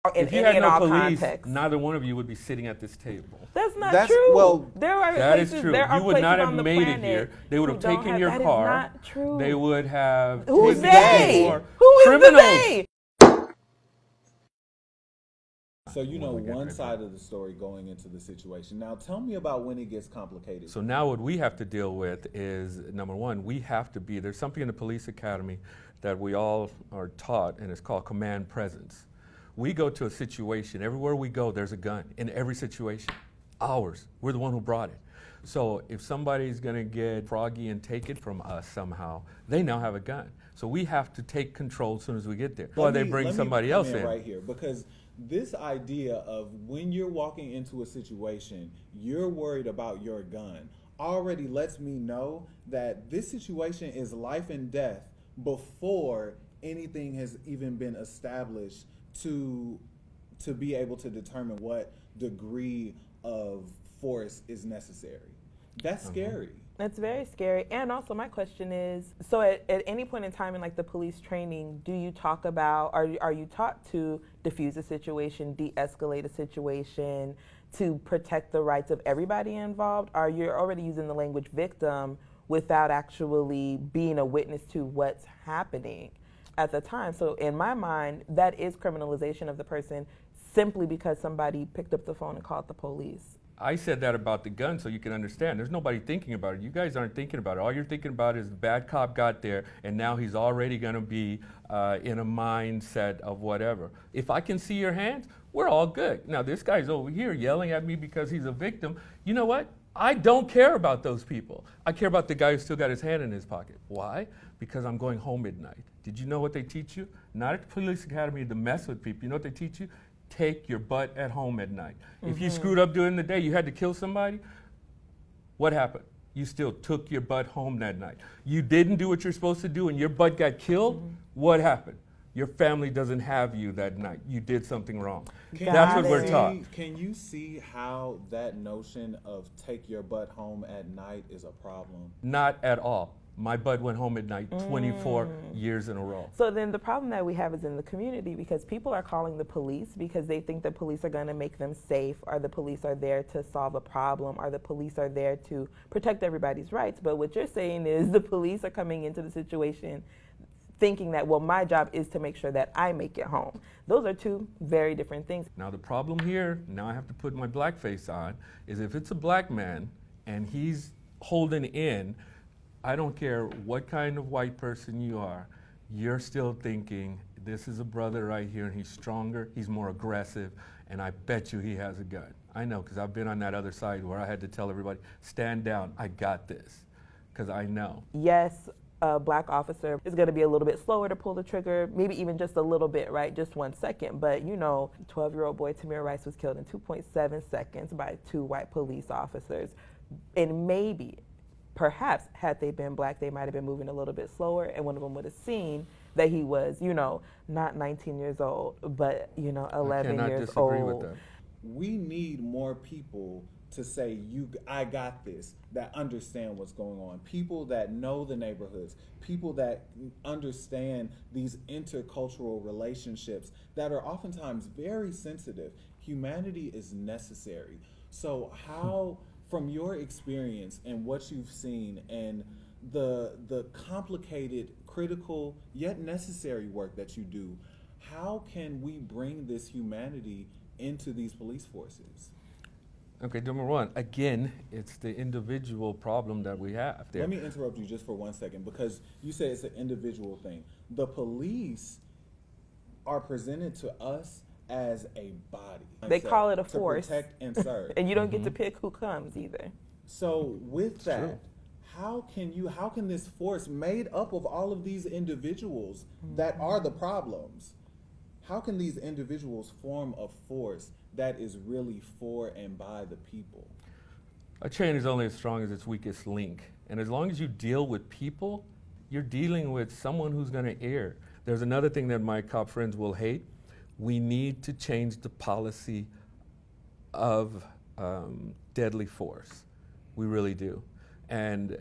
in If you any had and no all police, contexts. neither one of you would be sitting at this table. That's not That's- true. well, there are That is places, true. There are You would not places have on the made it planet here. They would who have don't taken have, your that car. Is not true. They would have Who's taken they? your Who is criminals. the they? So you know one side of the story going into the situation. Now tell me about when it gets complicated. So now what we have to deal with is, number one, we have to be, there's something in the police academy that we all are taught, and it's called command presence. We go to a situation, everywhere we go, there's a gun in every situation. Ours. We're the one who brought it. So if somebody's gonna get froggy and take it from us somehow, they now have a gun. So we have to take control as soon as we get there. Or they bring somebody else in. Right here, because this idea of when you're walking into a situation, you're worried about your gun, already lets me know that this situation is life and death before anything has even been established to be able to determine what degree of force is necessary. That's scary. That's very scary. And also my question is, so at any point in time in like the police training, do you talk about, are you taught to diffuse a situation, de-escalate a situation, to protect the rights of everybody involved? Or you're already using the language victim without actually being a witness to what's happening at the time? So in my mind, that is criminalization of the person simply because somebody picked up the phone and called the police. I said that about the gun so you can understand. There's nobody thinking about it. You guys aren't thinking about it. All you're thinking about is the bad cop got there and now he's already going to be in a mindset of whatever. If I can see your hands, we're all good. Now this guy's over here yelling at me because he's a victim. You know what? I don't care about those people. I care about the guy who still got his hand in his pocket. Why? Because I'm going home at night. Did you know what they teach you? Not at the police academy to mess with people. You know what they teach you? Take your butt at home at night. If you screwed up during the day, you had to kill somebody, what happened? You still took your butt home that night. You didn't do what you're supposed to do and your butt got killed, what happened? Your family doesn't have you that night. You did something wrong. That's what we're taught. Can you see how that notion of take your butt home at night is a problem? Not at all. My butt went home at night 24 years in a row. So then the problem that we have is in the community because people are calling the police because they think the police are going to make them safe, or the police are there to solve a problem, or the police are there to protect everybody's rights. But what you're saying is the police are coming into the situation thinking that, well, my job is to make sure that I make it home. Those are two very different things. Now the problem here, now I have to put my black face on, is if it's a black man and he's holding in, I don't care what kind of white person you are, you're still thinking, this is a brother right here and he's stronger, he's more aggressive, and I bet you he has a gun. I know, because I've been on that other side where I had to tell everybody, stand down, I got this, because I know. Yes, a black officer is going to be a little bit slower to pull the trigger, maybe even just a little bit, right? Just 1 second. But you know, 12-year-old boy Tamir Rice was killed in 2.7 seconds by 2 white police officers. And maybe, perhaps, had they been black, they might have been moving a little bit slower, and one of them would have seen that he was, you know, not 19 years old, but, you know, 11 years old. I cannot disagree with that. We need more people to say, I got this, that understand what's going on. People that know the neighborhoods, people that understand these intercultural relationships that are oftentimes very sensitive. Humanity is necessary. So how, from your experience and what you've seen and the complicated, critical, yet necessary work that you do, how can we bring this humanity into these police forces? Okay, number one, again, it's the individual problem that we have there. Let me interrupt you just for 1 second, because you say it's an individual thing. The police are presented to us as a body. They call it a force. To protect and serve. And you don't get to pick who comes either. So with that, how can this force made up of all of these individuals that are the problems, how can these individuals form a force that is really for and by the people? A chain is only as strong as its weakest link. And as long as you deal with people, you're dealing with someone who's going to err. There's another thing that my cop friends will hate. We need to change the policy of deadly force. We really do. And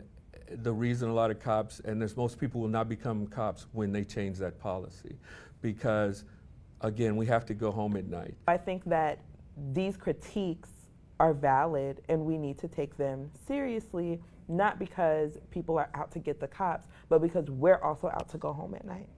the reason a lot of cops, and there's most people will not become cops when they change that policy. Because again, we have to go home at night. I think that these critiques are valid and we need to take them seriously, not because people are out to get the cops, but because we're also out to go home at night.